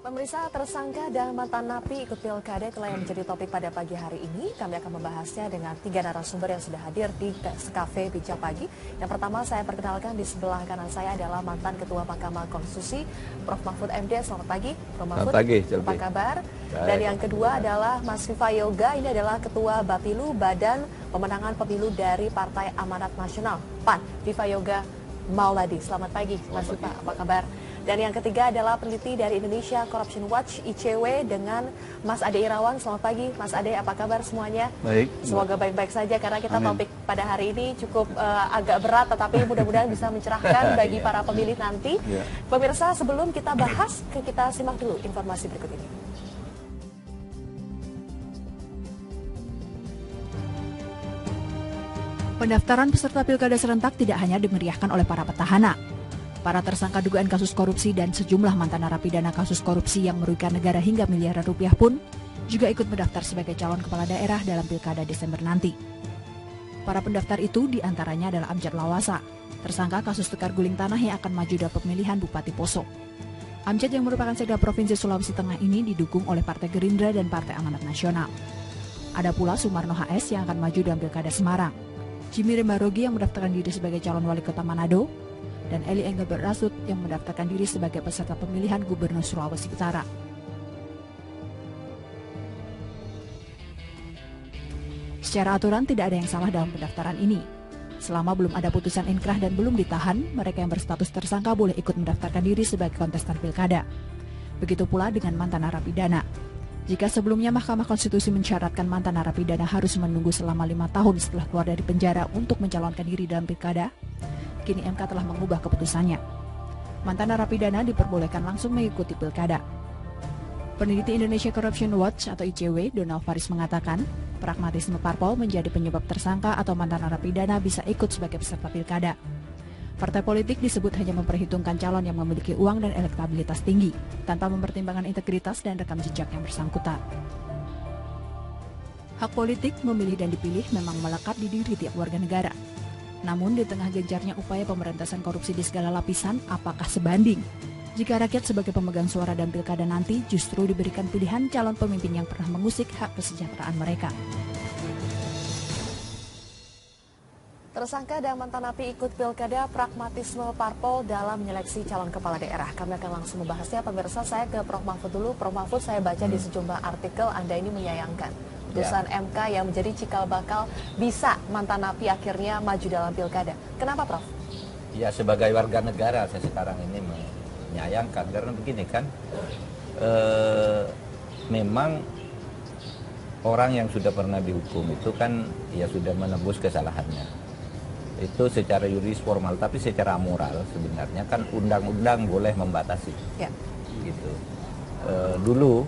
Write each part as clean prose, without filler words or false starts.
Pemirsa, tersangka dan mantan napi ikut pilkada itulah yang menjadi topik pada pagi hari ini. Kami akan membahasnya dengan 3 narasumber yang sudah hadir di Cafe Bincang Pagi. Yang pertama saya perkenalkan, di sebelah kanan saya adalah mantan Ketua Mahkamah Konstitusi, Prof. Mahfud MD. Selamat pagi, Prof. Mahfud. Selamat pagi, apa kabar? Baik. Dan yang kedua adalah Mas Viva Yoga, ini adalah Ketua Bapilu, Badan Pemenangan Pemilu dari Partai Amanat Nasional, PAN. Viva Yoga Mauladi. Selamat pagi, Mas Viva, apa kabar? Dan yang ketiga adalah peneliti dari Indonesia Corruption Watch, ICW, dengan Mas Ade Irawan. Selamat pagi, Mas Ade, apa kabar semuanya? Baik. Semoga baik-baik saja, karena kita Amin. topik pada hari ini cukup agak berat, tetapi mudah-mudahan bisa mencerahkan bagi para pemilih nanti. Pemirsa, sebelum kita bahas, kita simak dulu informasi berikut ini. Pendaftaran peserta pilkada serentak tidak hanya dimeriahkan oleh para petahana. Para tersangka dugaan kasus korupsi dan sejumlah mantan narapidana kasus korupsi yang merugikan negara hingga miliaran rupiah pun juga ikut mendaftar sebagai calon kepala daerah dalam pilkada Desember nanti. Para pendaftar itu diantaranya adalah Amjad Lawasa, tersangka kasus tukar guling tanah yang akan maju dalam pemilihan Bupati Poso. Amjad yang merupakan Sekda Provinsi Sulawesi Tengah ini didukung oleh Partai Gerindra dan Partai Amanat Nasional. Ada pula Sumarno HS yang akan maju dalam pilkada Semarang, Jimmy Rembarogi yang mendaftarkan diri sebagai calon wali kota Manado, dan Eli Engelbert Rasut yang mendaftarkan diri sebagai peserta pemilihan Gubernur Sulawesi Utara. Secara aturan tidak ada yang salah dalam pendaftaran ini. Selama belum ada putusan inkrah dan belum ditahan, mereka yang berstatus tersangka boleh ikut mendaftarkan diri sebagai kontestan pilkada. Begitu pula dengan mantan narapidana. Jika sebelumnya Mahkamah Konstitusi mensyaratkan mantan narapidana harus menunggu selama 5 tahun setelah keluar dari penjara untuk mencalonkan diri dalam pilkada, kini MK telah mengubah keputusannya. Mantan narapidana diperbolehkan langsung mengikuti pilkada. Peneliti Indonesia Corruption Watch atau ICW, Donald Faris mengatakan, pragmatisme parpol menjadi penyebab tersangka atau mantan narapidana bisa ikut sebagai peserta pilkada. Partai politik disebut hanya memperhitungkan calon yang memiliki uang dan elektabilitas tinggi, tanpa mempertimbangkan integritas dan rekam jejak yang bersangkutan. Hak politik memilih dan dipilih memang melekat di diri tiap warga negara. Namun di tengah gencarnya upaya pemberantasan korupsi di segala lapisan, apakah sebanding jika rakyat sebagai pemegang suara dan pilkada nanti justru diberikan pilihan calon pemimpin yang pernah mengusik hak kesejahteraan mereka? Tersangka dan mantan napi ikut pilkada, pragmatisme parpol dalam menyeleksi calon kepala daerah. Kami akan langsung membahasnya. Pemirsa, saya ke Prof. Mahfud dulu. Prof. Mahfud, saya baca di sejumlah artikel Anda ini menyayangkan putusan MK yang menjadi cikal bakal bisa mantan napi akhirnya maju dalam pilkada. Kenapa, Prof? Ya, sebagai warga negara saya sekarang ini menyayangkan karena begini kan, memang orang yang sudah pernah dihukum itu kan ya sudah menebus kesalahannya. Itu secara yuridis formal, tapi secara moral sebenarnya kan undang-undang boleh membatasi. Ya. Gitu. Dulu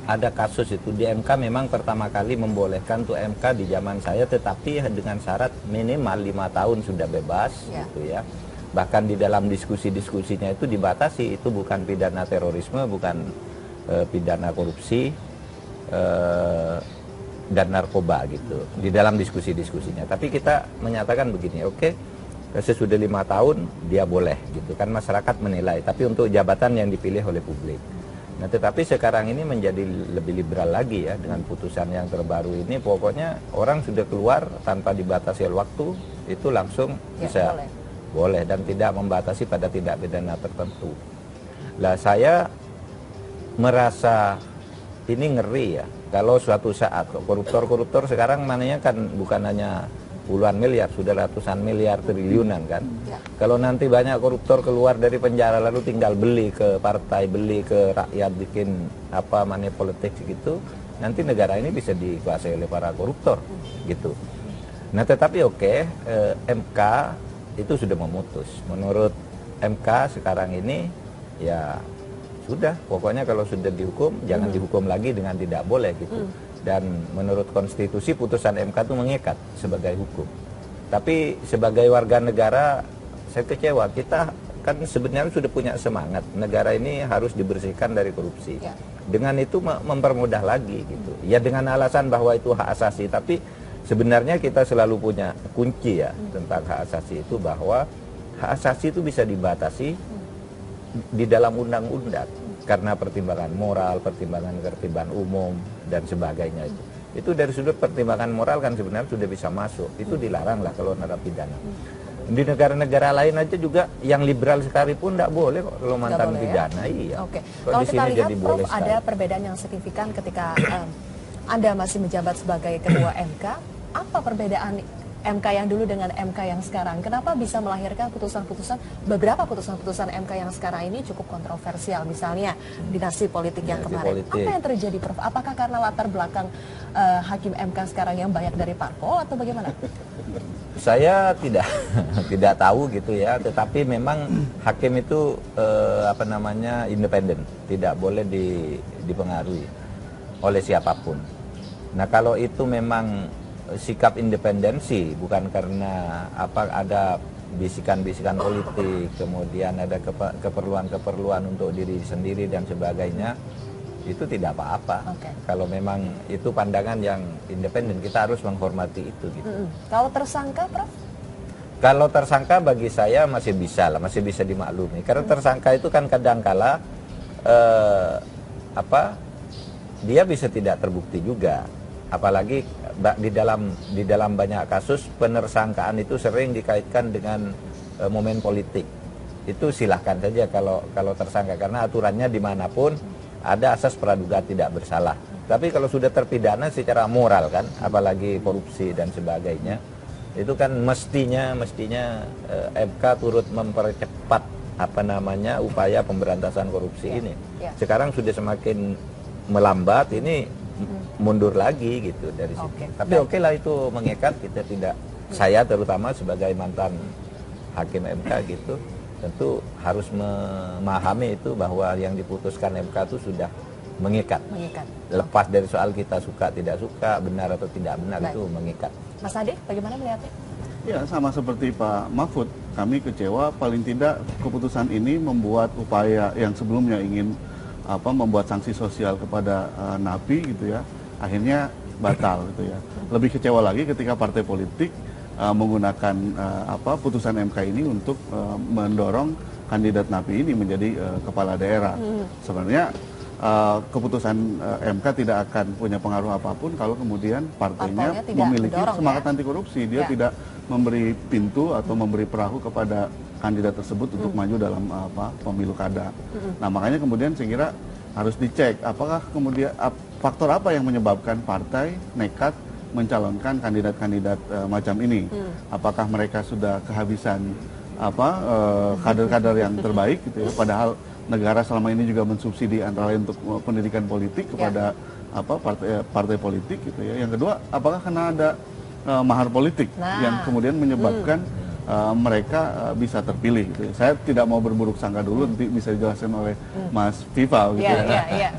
ada kasus itu di MK, memang pertama kali membolehkan tuh MK di zaman saya, tetapi dengan syarat minimal 5 tahun sudah bebas, gitu ya. Bahkan di dalam diskusi-diskusinya itu dibatasi, itu bukan pidana terorisme, bukan pidana korupsi dan narkoba gitu di dalam diskusi-diskusinya. Tapi kita menyatakan begini, oke, sesudah 5 tahun dia boleh gitu kan, masyarakat menilai, tapi untuk jabatan yang dipilih oleh publik. Nah, tetapi sekarang ini menjadi lebih liberal lagi ya dengan putusan yang terbaru ini. Pokoknya orang sudah keluar tanpa dibatasi waktu, itu langsung bisa boleh dan tidak membatasi pada tindak pidana tertentu. Lah, saya merasa ini ngeri ya, kalau suatu saat koruptor-koruptor sekarang mananya kan bukan hanya puluhan miliar, sudah ratusan miliar, triliunan kan. Kalau nanti banyak koruptor keluar dari penjara lalu tinggal beli ke partai, beli ke rakyat, bikin apa money politics gitu, nanti negara ini bisa dikuasai oleh para koruptor gitu. Nah, tetapi MK itu sudah memutus. Menurut MK sekarang ini ya sudah, pokoknya kalau sudah dihukum jangan dihukum lagi dengan tidak boleh gitu. Dan menurut konstitusi putusan MK itu mengikat sebagai hukum. Tapi sebagai warga negara saya kecewa. Kita kan sebenarnya sudah punya semangat negara ini harus dibersihkan dari korupsi. Dengan itu mempermudah lagi gitu. Ya dengan alasan bahwa itu hak asasi, tapi sebenarnya kita selalu punya kunci ya tentang hak asasi itu, bahwa hak asasi itu bisa dibatasi di dalam undang-undang karena pertimbangan moral, pertimbangan ketertiban umum dan sebagainya itu dari sudut pertimbangan moral kan sebenarnya sudah bisa masuk. Itu dilarang lah kalau narapidana. Di negara-negara lain aja juga yang liberal sekali pun tidak boleh kok kalau mantan pidana. Ya? Iya. Oke. Kok Kalau di kita sini lihat, jadi Prof, boleh ada sekali. perbedaan yang signifikan ketika Anda masih menjabat sebagai Ketua MK. Apa perbedaan MK yang dulu dengan MK yang sekarang? Kenapa bisa melahirkan beberapa putusan-putusan MK yang sekarang ini cukup kontroversial, misalnya dinasti politik yang kemarin. Politik. Apa yang terjadi, Prof? Apakah karena latar belakang hakim MK sekarang yang banyak dari parpol atau bagaimana? Saya tidak tahu gitu ya, tetapi memang hakim itu independen, tidak boleh dipengaruhi oleh siapapun. Nah, kalau itu memang sikap independensi, bukan karena ada bisikan-bisikan politik, kemudian ada keperluan-keperluan untuk diri sendiri dan sebagainya, itu tidak apa-apa. Kalau memang itu pandangan yang independen, kita harus menghormati itu gitu. Kalau tersangka, Prof? Kalau tersangka bagi saya masih bisa dimaklumi. Karena tersangka itu kan kadangkala dia bisa tidak terbukti juga. Apalagi di dalam banyak kasus penersangkaan itu sering dikaitkan dengan momen politik. Itu silahkan saja kalau tersangka, karena aturannya dimanapun ada asas praduga tidak bersalah. Tapi kalau sudah terpidana secara moral kan, apalagi korupsi dan sebagainya, itu kan mestinya MK turut mempercepat upaya pemberantasan korupsi ini. Sekarang sudah semakin melambat, ini mundur lagi gitu dari situ. Tapi oke lah, itu mengikat, kita tidak, saya terutama sebagai mantan hakim MK gitu, tentu harus memahami itu bahwa yang diputuskan MK itu sudah mengikat. Lepas dari soal kita suka tidak suka, benar atau tidak benar, itu mengikat. Mas Ade, bagaimana melihatnya? Ya, sama seperti Pak Mahfud, kami kecewa paling tidak keputusan ini membuat upaya yang sebelumnya ingin membuat sanksi sosial kepada napi gitu ya, akhirnya batal gitu ya. Lebih kecewa lagi ketika partai politik menggunakan putusan MK ini untuk mendorong kandidat napi ini menjadi kepala daerah. Sebenarnya keputusan MK tidak akan punya pengaruh apapun kalau kemudian partainya memiliki semangat anti korupsi. Dia tidak memberi pintu atau memberi perahu kepada kandidat tersebut untuk maju dalam pemilu kada. Nah, makanya kemudian saya kira harus dicek apakah kemudian faktor apa yang menyebabkan partai nekat mencalonkan kandidat-kandidat macam ini. Apakah mereka sudah kehabisan kader-kader yang terbaik gitu ya, padahal negara selama ini juga mensubsidi antara lain untuk pendidikan politik kepada partai politik gitu ya. Yang kedua, apakah karena ada mahar politik yang kemudian menyebabkan mereka bisa terpilih gitu. Saya tidak mau berburuk sangka dulu, nanti bisa dijelaskan oleh Mas Viva gitu ya.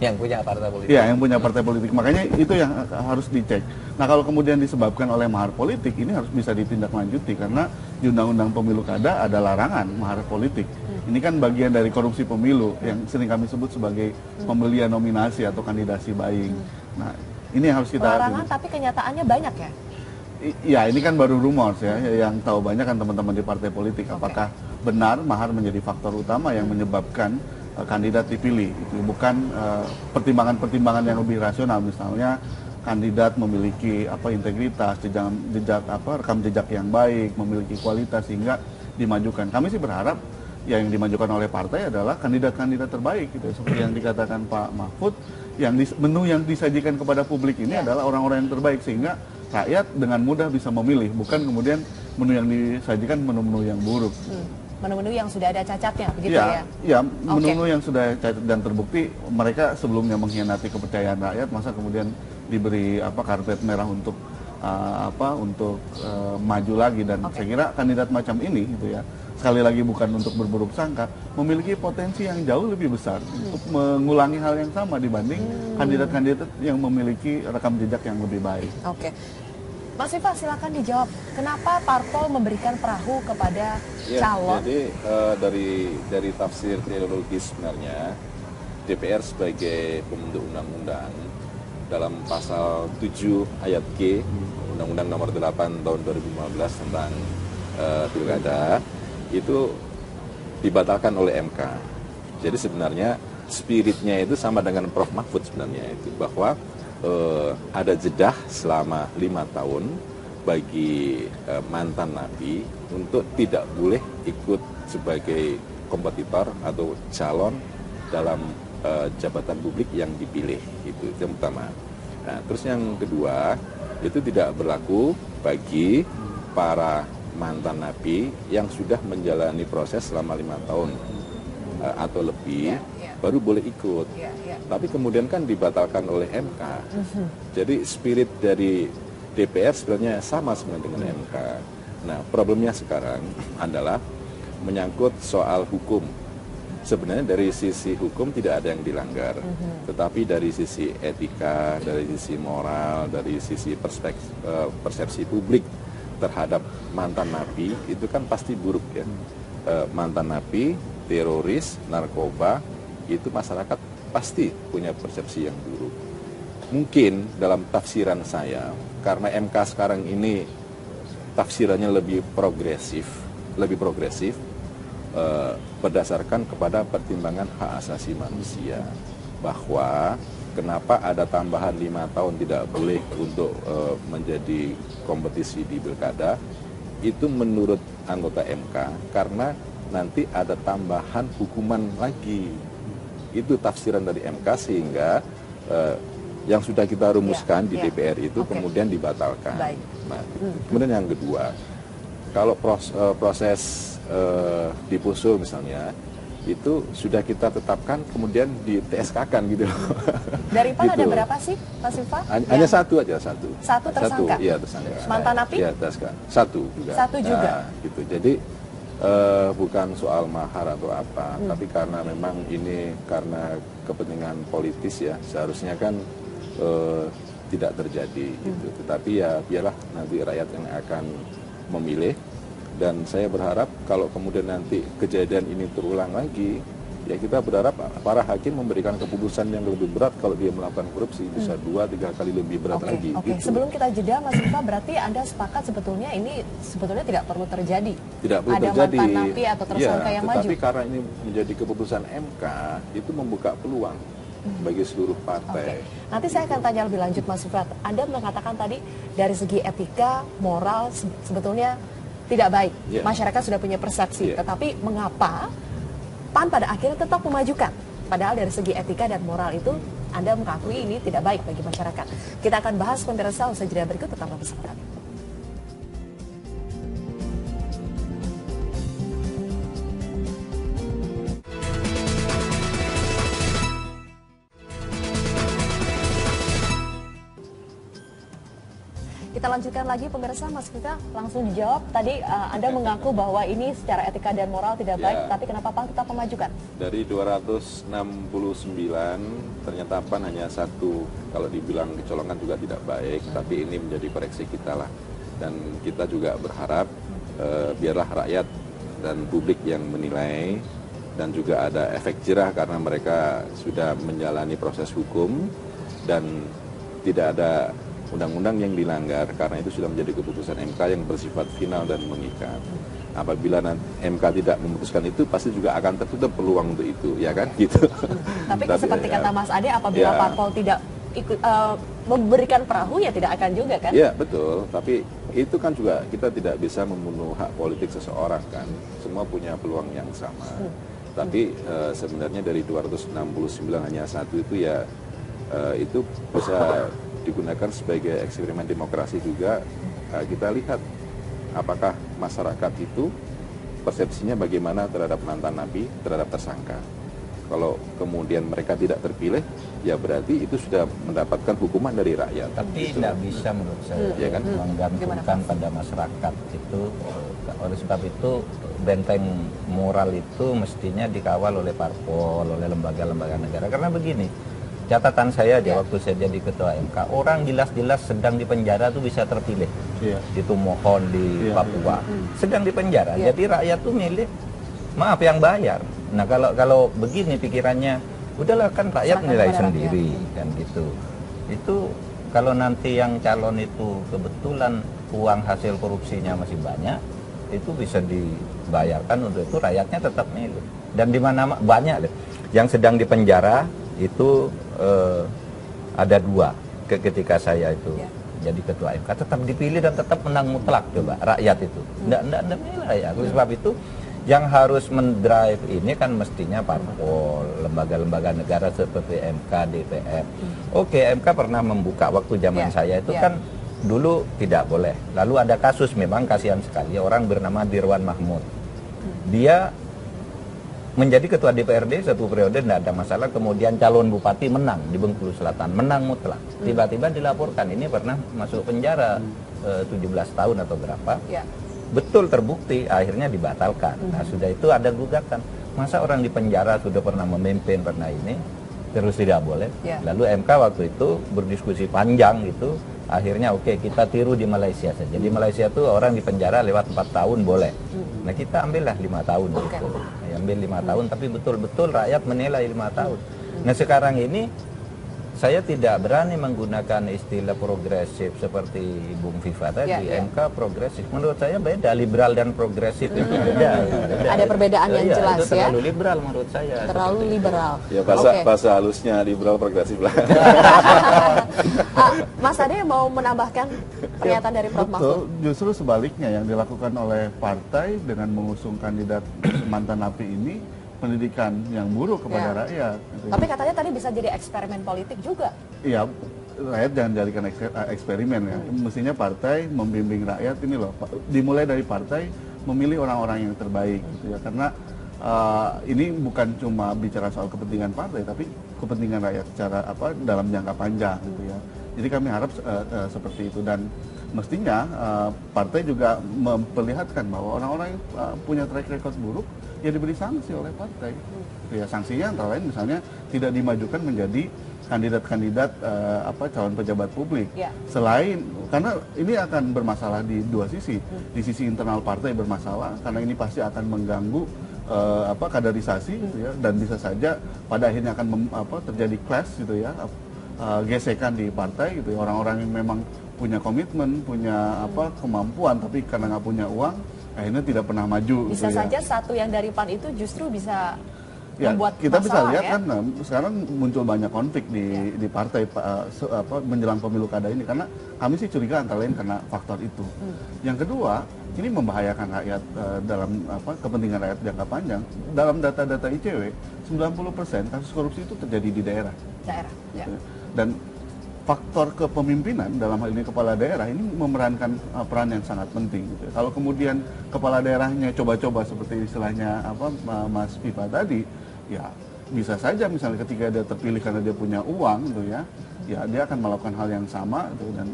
Yang punya partai politik. Iya, yang punya partai politik. Makanya itu yang harus dicek. Nah, kalau kemudian disebabkan oleh mahar politik, ini harus bisa ditindaklanjuti karena di Undang-Undang Pemilu Kada ada larangan mahar politik. Ini kan bagian dari korupsi pemilu yang sering kami sebut sebagai pembelian nominasi atau kandidasi buying. Nah, ini yang harus kita larangan, tapi kenyataannya banyak ya? Ya, ini kan baru rumors ya, yang tahu banyak kan teman-teman di partai politik. Apakah benar mahar menjadi faktor utama yang menyebabkan kandidat dipilih? Itu bukan pertimbangan-pertimbangan yang lebih rasional, misalnya kandidat memiliki integritas, rekam jejak yang baik, memiliki kualitas sehingga dimajukan. Kami sih berharap yang dimajukan oleh partai adalah kandidat-kandidat terbaik gitu. Seperti yang dikatakan Pak Mahfud, menu yang disajikan kepada publik ini adalah orang-orang yang terbaik sehingga rakyat dengan mudah bisa memilih, bukan kemudian menu yang disajikan menu-menu yang buruk. Menu-menu yang sudah ada cacatnya, begitu ya? Ya, menu-menu yang sudah cacat dan terbukti mereka sebelumnya mengkhianati kepercayaan rakyat, masa kemudian diberi karpet merah untuk maju lagi. Dan saya kira kandidat macam ini gitu ya, sekali lagi bukan untuk berburuk sangka, memiliki potensi yang jauh lebih besar untuk mengulangi hal yang sama dibanding kandidat-kandidat yang memiliki rekam jejak yang lebih baik. Mas Viva, silakan dijawab. Kenapa parpol memberikan perahu kepada calon? Jadi dari tafsir teologis sebenarnya DPR sebagai pembentuk undang-undang dalam pasal 7 ayat G Undang-Undang Nomor 8 tahun 2015 tentang pilkada itu dibatalkan oleh MK. Jadi sebenarnya spiritnya itu sama dengan Prof. Mahfud sebenarnya itu, bahwa ada jeda selama 5 tahun bagi mantan napi untuk tidak boleh ikut sebagai kompetitor atau calon dalam jabatan publik yang dipilih. Itu yang pertama. Nah, terus yang kedua, itu tidak berlaku bagi para mantan napi yang sudah menjalani proses selama 5 tahun atau lebih, baru boleh ikut. Tapi kemudian kan dibatalkan oleh MK. Jadi spirit dari DPR sebenarnya sama sebenarnya dengan MK. Nah, problemnya sekarang adalah menyangkut soal hukum. Sebenarnya dari sisi hukum tidak ada yang dilanggar, tetapi dari sisi etika, dari sisi moral, dari sisi persepsi publik terhadap mantan napi itu kan pasti buruk ya. Mantan napi, teroris, narkoba, itu masyarakat pasti punya persepsi yang buruk. Mungkin dalam tafsiran saya, karena MK sekarang ini tafsirannya lebih progresif, berdasarkan kepada pertimbangan hak asasi manusia, bahwa kenapa ada tambahan 5 tahun tidak boleh untuk menjadi kompetisi di pilkada, itu menurut anggota MK karena nanti ada tambahan hukuman lagi. Itu tafsiran dari MK, sehingga yang sudah kita rumuskan di DPR itu kemudian dibatalkan. Nah, kemudian yang kedua, kalau proses di Poso misalnya, itu sudah kita tetapkan kemudian di TSK-kan gitu loh. Dari PAN gitu. ada berapa sih, Mas Viva? Hanya satu aja, satu. Satu tersangka? Iya, tersangka. Mantan napi? Iya, TSK. Satu juga. Satu juga? Nah, gitu. Jadi bukan soal mahar atau apa, tapi karena memang ini karena kepentingan politis ya, seharusnya kan tidak terjadi gitu. Tetapi ya biarlah nanti rakyat yang akan memilih. Dan saya berharap kalau kemudian nanti kejadian ini terulang lagi, ya kita berharap para hakim memberikan keputusan yang lebih berat kalau dia melakukan korupsi, bisa 2-3 kali lebih berat lagi. Oke. Gitu. Sebelum kita jeda, Mas Viva, berarti Anda sepakat sebetulnya ini sebetulnya tidak perlu terjadi? Tidak perlu ada terjadi. Mantan napi atau tersangka yang maju? Tapi karena ini menjadi keputusan MK, itu membuka peluang bagi seluruh partai. Nanti saya akan tanya lebih lanjut, Mas Viva. Anda mengatakan tadi dari segi etika, moral sebetulnya tidak baik. Masyarakat sudah punya persepsi. Tetapi mengapa PAN pada akhirnya tetap memajukan? Padahal dari segi etika dan moral itu Anda mengakui ini tidak baik bagi masyarakat. Kita akan bahas pemirsa usai jeda berikut, tetaplah bersama kami. Kita lanjutkan lagi pemirsa, Mas Viva langsung dijawab. Tadi Anda mengaku bahwa ini secara etika dan moral tidak baik, tapi kenapa PAN tetap memajukan? Dari 269 ternyata PAN hanya satu. Kalau dibilang kecolongan juga tidak baik, tapi ini menjadi koreksi kita lah. Dan kita juga berharap biarlah rakyat dan publik yang menilai, dan juga ada efek jerah karena mereka sudah menjalani proses hukum dan tidak ada undang-undang yang dilanggar, karena itu sudah menjadi keputusan MK yang bersifat final dan mengikat. Apabila MK tidak memutuskan itu, pasti juga akan tertutup peluang untuk itu, ya kan? Gitu. Tapi seperti kata Mas Ade, apabila parpol tidak ikut memberikan perahu, ya tidak akan juga kan? Iya, betul. Tapi itu kan juga kita tidak bisa membunuh hak politik seseorang kan. Semua punya peluang yang sama. Tapi sebenarnya dari 269 hanya satu itu ya itu bisa digunakan sebagai eksperimen demokrasi juga. Kita lihat apakah masyarakat itu persepsinya bagaimana terhadap mantan napi, terhadap tersangka. Kalau kemudian mereka tidak terpilih, ya berarti itu sudah mendapatkan hukuman dari rakyat. Tapi tidak bisa menurut saya ya kan? menggantungkan pada masyarakat itu. Oleh sebab itu benteng moral itu mestinya dikawal oleh parpol, oleh lembaga-lembaga negara. Karena begini, catatan saya aja waktu saya jadi ketua MK, orang jelas-jelas sedang di penjara tuh bisa terpilih. Itu mohon di Papua, sedang di penjara. Jadi rakyat tuh milih, maaf, yang bayar. Nah kalau begini pikirannya, udahlah kan rakyat nilai sendiri kan gitu. Itu kalau nanti yang calon itu kebetulan uang hasil korupsinya masih banyak, itu bisa dibayarkan untuk itu, rakyatnya tetap milih. Dan di mana banyak deh yang sedang dipenjara itu ada 2 ketika saya itu jadi ketua MK, tetap dipilih dan tetap menang mutlak. Coba rakyat itu enggak menilai ya. Oleh sebab itu yang harus mendrive ini kan mestinya parpol, lembaga-lembaga negara seperti MK, DPR. Oke, MK pernah membuka waktu zaman saya itu kan dulu tidak boleh. Lalu ada kasus, memang kasihan sekali, orang bernama Dirwan Mahmud. Dia menjadi ketua DPRD 1 periode, tidak ada masalah. Kemudian calon bupati menang di Bengkulu Selatan, menang mutlak. Tiba-tiba dilaporkan ini pernah masuk penjara 17 tahun atau berapa. Betul terbukti, akhirnya dibatalkan. Nah sudah itu ada gugatan. Masa orang di penjara sudah pernah memimpin, pernah ini, terus tidak boleh. Lalu MK waktu itu berdiskusi panjang gitu. Akhirnya oke, kita tiru di Malaysia saja. Di Malaysia tuh orang di penjara lewat 4 tahun boleh. Nah kita ambillah 5 tahun gitu. Ambil 5 tahun, tapi betul-betul rakyat menilai 5 tahun. Nah sekarang ini saya tidak berani menggunakan istilah progresif seperti Bung Viva tadi. MK progresif, menurut saya beda, liberal dan progresif itu beda. Ada perbedaan yang jelas itu terlalu liberal menurut saya. Terlalu liberal. Ya bahasa halusnya liberal progresif lah. Mas Ade mau menambahkan pernyataan dari Prof. Mahfud? Justru sebaliknya yang dilakukan oleh partai dengan mengusung kandidat mantan napi ini, pendidikan yang buruk kepada rakyat. Tapi katanya tadi bisa jadi eksperimen politik juga. Iya, rakyat jangan jadikan eksperimen ya. Mestinya partai membimbing rakyat ini loh. Dimulai dari partai memilih orang-orang yang terbaik gitu ya. Karena ini bukan cuma bicara soal kepentingan partai, tapi kepentingan rakyat secara dalam jangka panjang gitu ya. Jadi kami harap seperti itu, dan mestinya partai juga memperlihatkan bahwa orang-orang yang punya track record buruk ya diberi sanksi oleh partai. Ya sanksinya antara lain misalnya tidak dimajukan menjadi kandidat-kandidat calon pejabat publik. Selain karena ini akan bermasalah di 2 sisi. Di sisi internal partai bermasalah karena ini pasti akan mengganggu kaderisasi gitu ya, dan bisa saja pada akhirnya akan terjadi clash gitu ya. Gesekan di partai gitu ya. Orang-orang yang memang punya komitmen, punya kemampuan, tapi karena nggak punya uang akhirnya tidak pernah maju. Bisa gitu saja ya. satu yang dari PAN itu justru bisa ya, membuat kita bisa masalah, lihat kan sekarang muncul banyak konflik di partai menjelang pemilu kada ini, karena kami sih curiga antara lain karena faktor itu. Yang kedua, ini membahayakan rakyat dalam kepentingan rakyat jangka panjang. Dalam data-data ICW, 90% kasus korupsi itu terjadi di daerah. Dan faktor kepemimpinan dalam hal ini kepala daerah ini memerankan peran yang sangat penting gitu. Kalau kemudian kepala daerahnya coba-coba seperti istilahnya Mas Pipa tadi, ya bisa saja misalnya ketika dia terpilih karena dia punya uang gitu ya dia akan melakukan hal yang sama gitu, dan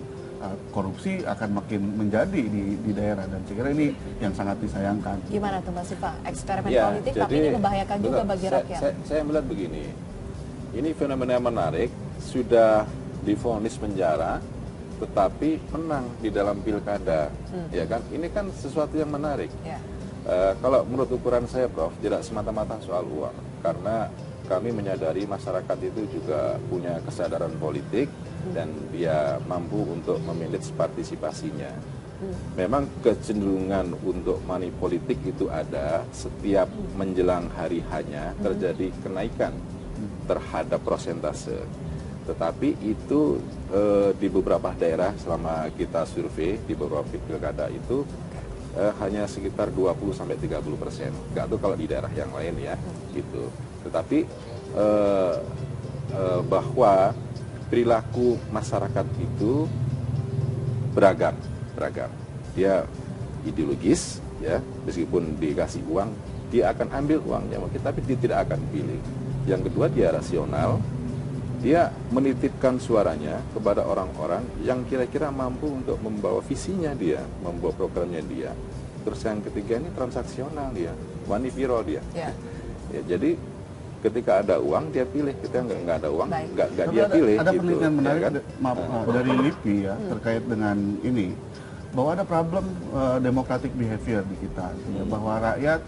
korupsi akan makin menjadi di daerah, dan saya kira ini yang sangat disayangkan. Gimana tuh Mas Pipa? Eksperimen politik tapi ini membahayakan juga bagi rakyat. Saya melihat begini, ini fenomena yang menarik, sudah divonis penjara tetapi menang di dalam pilkada, ya kan? Ini kan sesuatu yang menarik. Kalau menurut ukuran saya, Prof, tidak semata-mata soal uang, karena kami menyadari masyarakat itu juga punya kesadaran politik dan dia mampu untuk memanage partisipasinya. Memang kecenderungan untuk money politik itu ada setiap menjelang hari hanya terjadi kenaikan terhadap persentase. Tetapi itu di beberapa daerah selama kita survei di beberapa pilkada itu hanya sekitar 20-30%. Nggak tahu kalau di daerah yang lain ya, gitu. Tetapi bahwa perilaku masyarakat itu beragam. Dia ideologis, ya, meskipun dikasih uang, dia akan ambil uangnya, tapi dia tidak akan pilih. Yang kedua, dia rasional. Dia menitipkan suaranya kepada orang-orang yang kira-kira mampu untuk membawa visinya dia, membawa programnya dia. Terus yang ketiga ini transaksional dia, money viral dia. Ya, jadi ketika ada uang dia pilih, ketika nggak ada uang nggak dia pilih. Ada gitu, penelitian menarik ya kan? dari LIPI ya terkait dengan ini, bahwa ada problem democratic behavior di kita, bahwa rakyat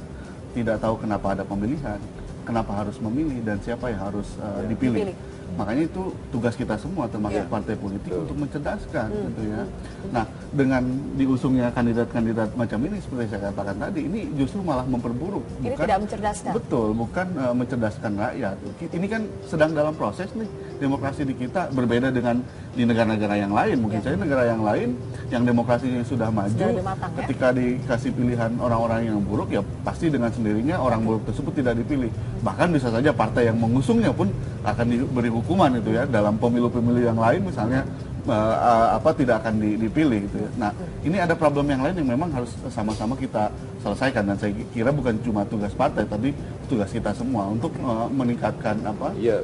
tidak tahu kenapa ada pemilihan, kenapa harus memilih, dan siapa yang harus dipilih. Makanya itu tugas kita semua termasuk partai politik untuk mencerdaskan gitu ya. Nah, dengan diusungnya kandidat-kandidat macam ini seperti saya katakan tadi, ini justru malah memperburuk. Ini tidak mencerdaskan. Betul, bukan mencerdaskan rakyat. Ini kan sedang dalam proses nih, demokrasi di kita berbeda dengan di negara-negara yang lain. Mungkin saja negara yang lain yang demokrasinya sudah maju, lebih matang, ketika dikasih pilihan orang-orang yang buruk, ya pasti dengan sendirinya orang buruk tersebut tidak dipilih. Bahkan bisa saja partai yang mengusungnya pun akan diberi hukuman itu ya, dalam pemilu-pemilu yang lain misalnya tidak akan dipilih gitu ya. Nah, ini ada problem yang lain yang memang harus sama-sama kita selesaikan, dan saya kira bukan cuma tugas partai, tapi tugas kita semua untuk meningkatkan Iya,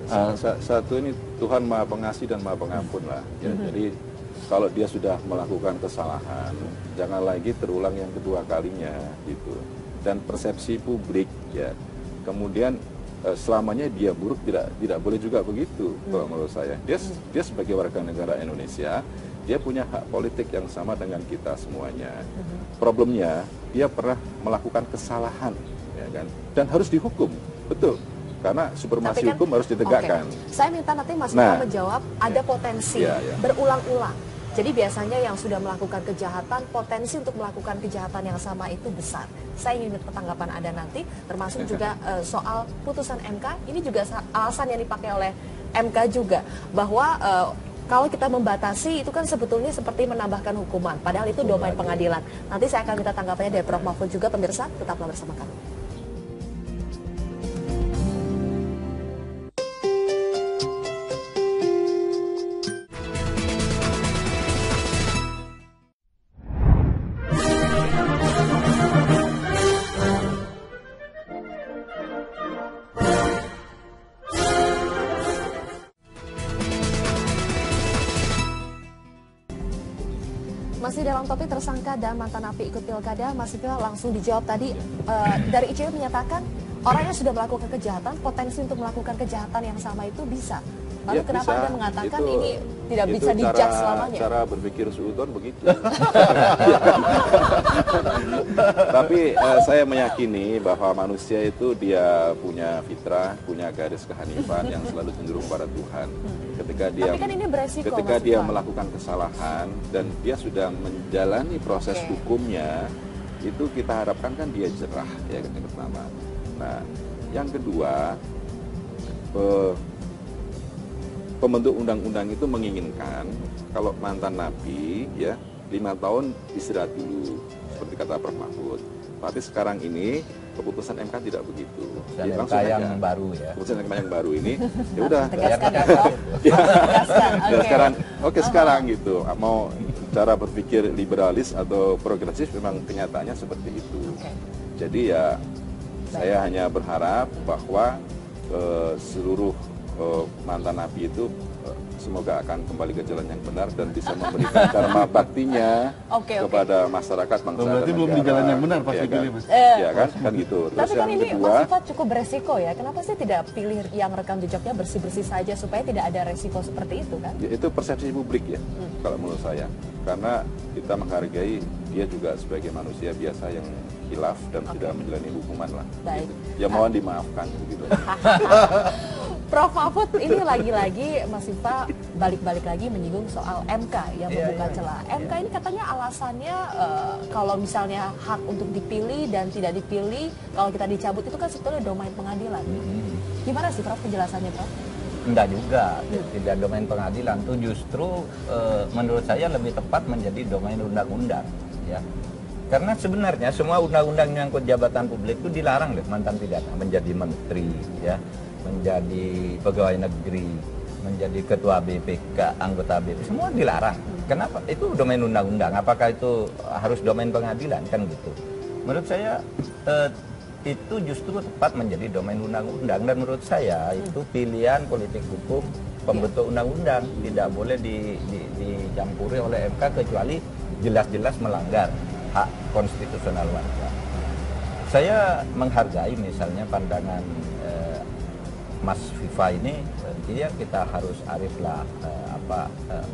satu ini Tuhan Maha Pengasih dan Maha Pengampun lah. Ya, jadi kalau dia sudah melakukan kesalahan, jangan lagi terulang yang kedua kalinya gitu. Dan persepsi publik ya, kemudian selamanya dia buruk, tidak boleh juga begitu kalau menurut saya. Dia sebagai warga negara Indonesia, dia punya hak politik yang sama dengan kita semuanya. Problemnya dia pernah melakukan kesalahan, ya kan, dan harus dihukum, betul. Karena supremasi hukum harus ditegakkan. Saya minta nanti Mas Viva menjawab, ada potensi berulang-ulang. Jadi biasanya yang sudah melakukan kejahatan, potensi untuk melakukan kejahatan yang sama itu besar. Saya ingin tanggapan Anda nanti, termasuk juga soal putusan MK. Ini juga alasan yang dipakai oleh MK juga, bahwa kalau kita membatasi itu kan sebetulnya seperti menambahkan hukuman, padahal itu domain pengadilan. Nanti saya akan minta tanggapannya dari Prof. Mahfud juga. Pemirsa, tetaplah bersama kami. Masih dalam topik tersangka dan mantan napi ikut pilkada, Mas Viva langsung dijawab tadi. Dari ICW menyatakan orang yang sudah melakukan kejahatan, potensi untuk melakukan kejahatan yang sama itu bisa. Lalu kenapa Anda mengatakan itu, ini tidak bisa dijudge selamanya? Cara berpikir suudon begitu. Tapi saya meyakini bahwa manusia itu dia punya fitrah, punya garis kehanifan yang selalu cenderung pada Tuhan. Ketika dia melakukan kesalahan dan dia sudah menjalani proses hukumnya, itu kita harapkan kan dia jerah, ya yang pertama. Nah, yang kedua, pembentuk undang-undang itu menginginkan kalau mantan napi ya 5 tahun istirahat dulu, seperti kata Prof. Mahfud. Tapi sekarang ini keputusan MK tidak begitu. Jadi langsung yang aja. Baru ya. Keputusan MK yang baru ini, ya udah. Tegaskan ya, Prof. Tegaskan. Sekarang gitu. Mau cara berpikir liberalis atau progresif memang kenyataannya seperti itu. Jadi ya saya hanya berharap bahwa seluruh mantan napi itu semoga akan kembali ke jalan yang benar dan bisa memberikan karma baktinya kepada masyarakat bangsa dan negara. Berarti belum di jalan yang benar pas dipilih, Mas. Ya kan gitu. Terus tapi kan ini kedua, Mas Viva cukup beresiko ya. Kenapa sih tidak pilih yang rekam jejaknya bersih-bersih saja supaya tidak ada resiko seperti itu kan? Ya, itu persepsi publik ya, kalau menurut saya. Karena kita menghargai dia juga sebagai manusia biasa yang khilaf dan sudah menjalani hukuman lah. Baik. Gitu. Ya mohon dimaafkan begitu. Prof. Mahfud, ini lagi-lagi Mas Viva balik-balik lagi menyinggung soal MK yang membuka celah. MK ini katanya alasannya kalau misalnya hak untuk dipilih dan tidak dipilih, kalau kita dicabut itu kan sebetulnya domain pengadilan. Gimana sih Prof penjelasannya, Prof? Enggak juga, tidak domain pengadilan. Itu justru menurut saya lebih tepat menjadi domain undang-undang. Ya. Karena sebenarnya semua undang-undang yang menyangkut jabatan publik itu dilarang deh mantan pidana menjadi menteri, ya, menjadi pegawai negeri, menjadi ketua BPK, anggota BP, semua dilarang. Kenapa? Itu domain undang-undang. Apakah itu harus domain pengadilan kan gitu? Menurut saya itu justru tepat menjadi domain undang-undang, dan menurut saya itu pilihan politik hukum pembentuk undang-undang, tidak boleh dicampuri oleh MK kecuali jelas-jelas melanggar hak konstitusional warga. Saya menghargai misalnya pandangan Mas Viva ini, dia kita harus arif lah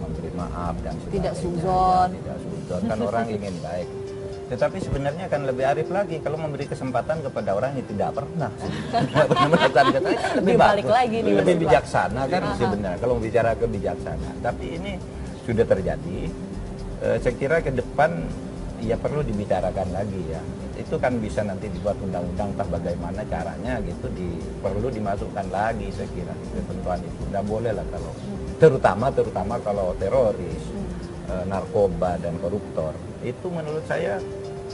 memberi maaf dan sebagainya. Tidak suzon. Tidak suzon, kan orang ingin baik. Tetapi sebenarnya akan lebih arif lagi kalau memberi kesempatan kepada orang yang tidak pernah. Tidak pernah melakukan kata itu lebih Dibalik bagus, lagi nih, lebih Mas Iqbal. bijaksana kan sebenarnya kalau bicara kebijaksanaan. Tapi ini sudah terjadi. Saya kira ke depan ya perlu dibicarakan lagi ya. Itu kan bisa nanti dibuat undang-undang entah bagaimana caranya gitu, perlu dimasukkan lagi saya kira ketentuan itu. Tidak boleh lah kalau terutama kalau teroris, narkoba dan koruptor. Itu menurut saya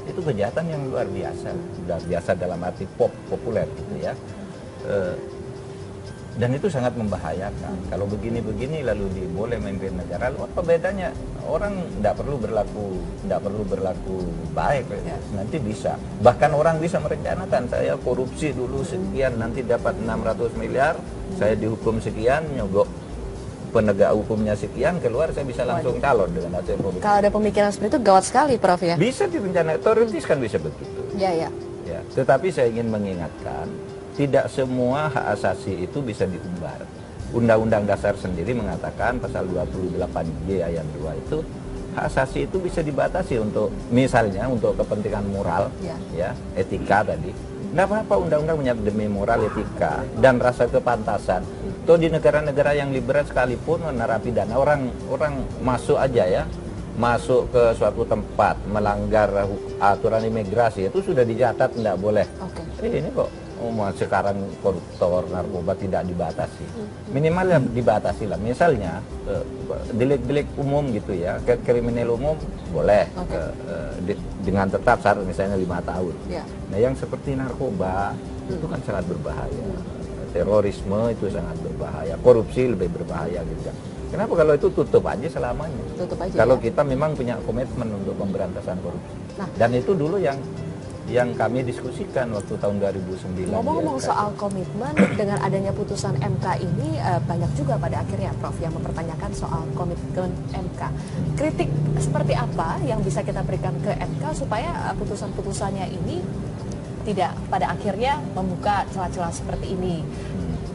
itu kejahatan yang luar biasa dalam arti populer gitu ya. Dan itu sangat membahayakan. Kalau begini-begini lalu boleh memimpin negara, lalu apa bedanya? Orang tidak perlu berlaku baik, nanti bisa. Bahkan orang bisa merencanakan, saya korupsi dulu sekian, nanti dapat 600 miliar, saya dihukum sekian, nyogok penegak hukumnya sekian, keluar saya bisa langsung calon dengan hasil korupsi. Kalau ada pemikiran seperti itu gawat sekali, Prof ya. Bisa direncanakan, teoritis kan bisa begitu. Ya. Ya, tetapi saya ingin mengingatkan, tidak semua hak asasi itu bisa diumbar. Undang-Undang Dasar sendiri mengatakan pasal 28J ayat 2 itu hak asasi itu bisa dibatasi untuk misalnya untuk kepentingan moral, ya etika tadi. Tidak apa-apa undang-undang menyebut demi moral, etika dan rasa kepantasan. Toh di negara-negara yang liberal sekalipun narapidana orang masuk aja ya, masuk ke suatu tempat melanggar aturan imigrasi itu sudah dicatat tidak boleh. Ini kok sekarang koruptor, narkoba tidak dibatasi. Minimal ya dibatasi lah. Misalnya delik-delik umum gitu ya, kriminal umum boleh dengan tetap syarat misalnya 5 tahun. Nah yang seperti narkoba itu kan sangat berbahaya. Terorisme itu sangat berbahaya. Korupsi lebih berbahaya gitu. Kenapa kalau itu tutup aja selamanya? Kalau kita memang punya komitmen untuk pemberantasan korupsi. Dan itu dulu yang kami diskusikan waktu tahun 2009. Ngomong-ngomong soal komitmen, dengan adanya putusan MK ini banyak juga pada akhirnya Prof yang mempertanyakan soal komitmen MK. Kritik seperti apa yang bisa kita berikan ke MK supaya putusan-putusannya ini tidak pada akhirnya membuka celah-celah seperti ini.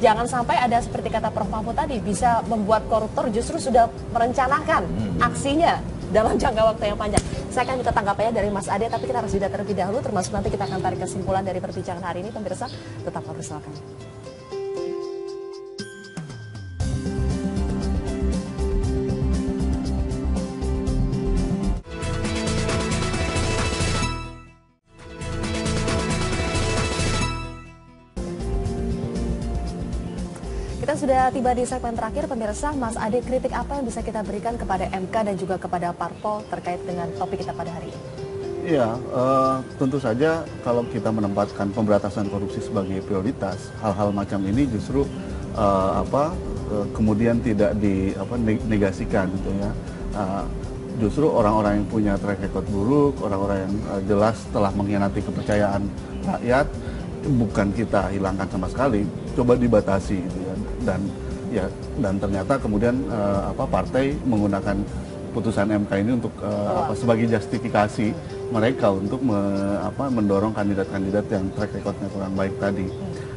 Jangan sampai ada seperti kata Prof Mahfud tadi, bisa membuat koruptor justru sudah merencanakan aksinya dalam jangka waktu yang panjang. Saya akan minta tanggapannya dari Mas Ade, tapi kita harus jeda terlebih dahulu, termasuk nanti kita akan tarik kesimpulan dari perbincangan hari ini. Pemirsa, tetaplah bersama kami. Kita sudah tiba di segmen terakhir, pemirsa. Mas Ade, kritik apa yang bisa kita berikan kepada MK dan juga kepada Parpol terkait dengan topik kita pada hari ini? Iya, tentu saja kalau kita menempatkan pemberantasan korupsi sebagai prioritas, hal-hal macam ini justru kemudian tidak dinegasikan gitu ya. Justru orang-orang yang punya track record buruk, orang-orang yang jelas telah mengkhianati kepercayaan rakyat, bukan kita hilangkan sama sekali, coba dibatasi gitu ya. Dan ternyata kemudian partai menggunakan putusan MK ini untuk sebagai justifikasi mereka untuk mendorong kandidat-kandidat yang track recordnya kurang baik tadi.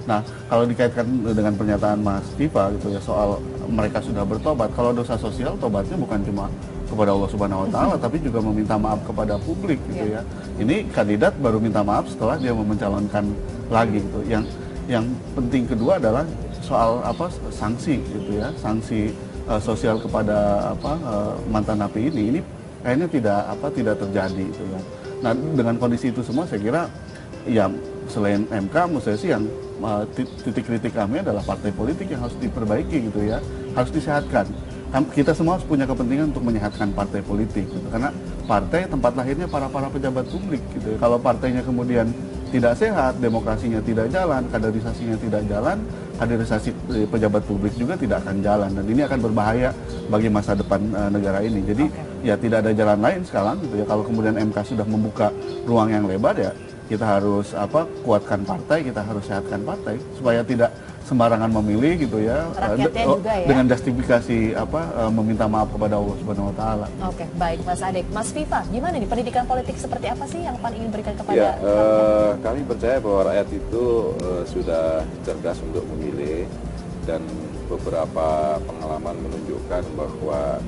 Nah, kalau dikaitkan dengan pernyataan Mas Viva gitu ya soal mereka sudah bertobat, kalau dosa sosial tobatnya bukan cuma kepada Allah Subhanahu Wa Taala, tapi juga meminta maaf kepada publik gitu ya. Ini kandidat baru minta maaf setelah dia mencalonkan lagi gitu. Yang penting kedua adalah soal sanksi gitu ya, sanksi sosial kepada mantan napi ini kayaknya tidak terjadi gitu ya. Nah, dengan kondisi itu semua saya kira ya selain MK menurut saya sih yang titik kritik kami adalah partai politik yang harus diperbaiki gitu ya, harus disehatkan. Kita semua harus punya kepentingan untuk menyehatkan partai politik gitu. Karena partai tempat lahirnya para pejabat publik gitu ya. Kalau partainya kemudian tidak sehat, demokrasinya tidak jalan, kaderisasinya tidak jalan, kaderisasi pejabat publik juga tidak akan jalan, dan ini akan berbahaya bagi masa depan negara ini. Jadi ya tidak ada jalan lain sekarang gitu ya. Kalau kemudian MK sudah membuka ruang yang lebar ya, kita harus kuatkan partai, kita harus sehatkan partai supaya tidak sembarangan memilih gitu ya, dengan justifikasi meminta maaf kepada Allah Subhanahu Wa Taala. Oke, baik Mas Ade. Mas Viva, gimana nih pendidikan politik seperti apa sih yang PAN ingin berikan kepada kami percaya bahwa rakyat itu sudah cerdas untuk memilih, dan beberapa pengalaman menunjukkan bahwa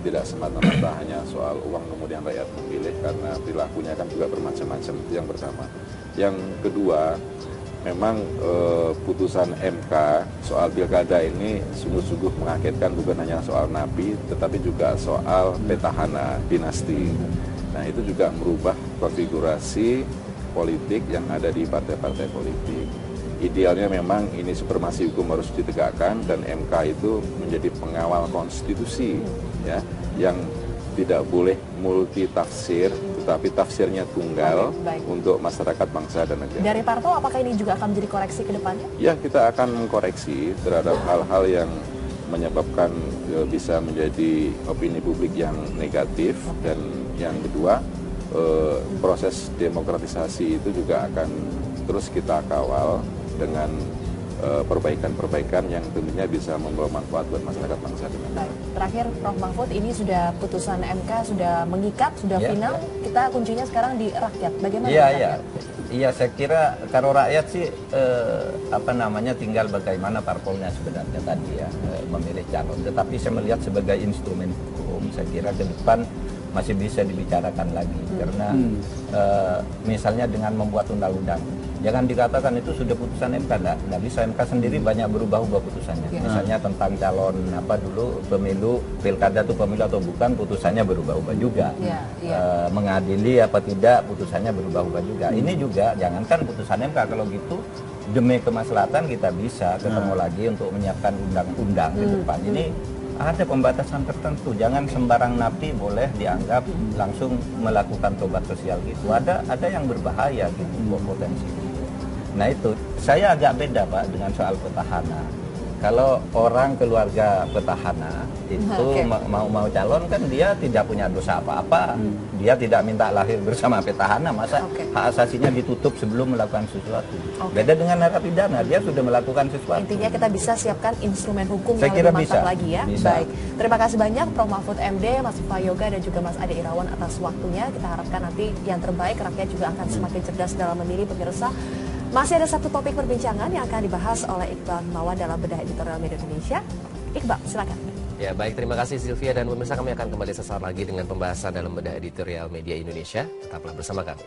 tidak semata-mata hanya soal uang kemudian rakyat memilih, karena perilakunya kan juga bermacam-macam. Itu yang pertama. Yang kedua, memang putusan MK soal pilkada ini sungguh-sungguh mengagetkan, bukan hanya soal napi, tetapi juga soal petahana dinasti. Nah, itu juga merubah konfigurasi politik yang ada di partai-partai politik. Idealnya memang ini supremasi hukum harus ditegakkan dan MK itu menjadi pengawal konstitusi, ya, yang tidak boleh multi tafsir, tetapi tafsirnya tunggal untuk masyarakat, bangsa dan negara. Dari Parto, apakah ini juga akan menjadi koreksi ke depannya? Ya, kita akan mengkoreksi terhadap hal-hal yang menyebabkan bisa menjadi opini publik yang negatif. Dan yang kedua, proses demokratisasi itu juga akan terus kita kawal dengan perbaikan-perbaikan yang tentunya bisa membawa manfaat buat masyarakat, bangsa dan negara. Terakhir, Prof. Mahfud, ini sudah putusan MK, sudah mengikat, sudah final. Kita kuncinya sekarang di rakyat. Bagaimana? Iya, saya kira kalau rakyat sih tinggal bagaimana parpolnya sebenarnya tadi ya, memilih calon. Tetapi saya melihat sebagai instrumen hukum, saya kira ke depan masih bisa dibicarakan lagi. Karena misalnya dengan membuat undang-undang, jangan dikatakan itu sudah putusan MK, nggak bisa. MK sendiri banyak berubah-ubah putusannya. Misalnya tentang calon pemilu, pilkada itu pemilu atau bukan, putusannya berubah-ubah juga. Mengadili apa tidak, putusannya berubah-ubah juga. Ini juga jangankan putusan MK, kalau gitu demi kemaslahatan kita bisa ketemu lagi untuk menyiapkan undang-undang di depan. Ini ada pembatasan tertentu, jangan sembarang napi boleh dianggap langsung melakukan tobat sosial gitu. Ada yang berbahaya gitu, potensi. Nah itu, saya agak beda Pak dengan soal petahana. Kalau orang keluarga petahana itu mau calon, kan dia tidak punya dosa apa-apa, dia tidak minta lahir bersama petahana, masa hak asasinya ditutup sebelum melakukan sesuatu. Beda dengan narapidana, dia sudah melakukan sesuatu. Intinya kita bisa siapkan instrumen hukum saya yang kira lebih mantap bisa, lagi ya. Bisa. Baik, terima kasih banyak Prof. Mahfud MD, Mas Vivayoga dan juga Mas Ade Irawan atas waktunya. Kita harapkan nanti yang terbaik, rakyat juga akan semakin cerdas dalam memilih. Pemirsa, masih ada satu topik perbincangan yang akan dibahas oleh Iqbal Himawan dalam Bedah Editorial Media Indonesia. Iqbal, silakan. Ya, baik, terima kasih Sylvia, dan pemirsa, kami akan kembali sesaat lagi dengan pembahasan dalam Bedah Editorial Media Indonesia. Tetaplah bersama kami.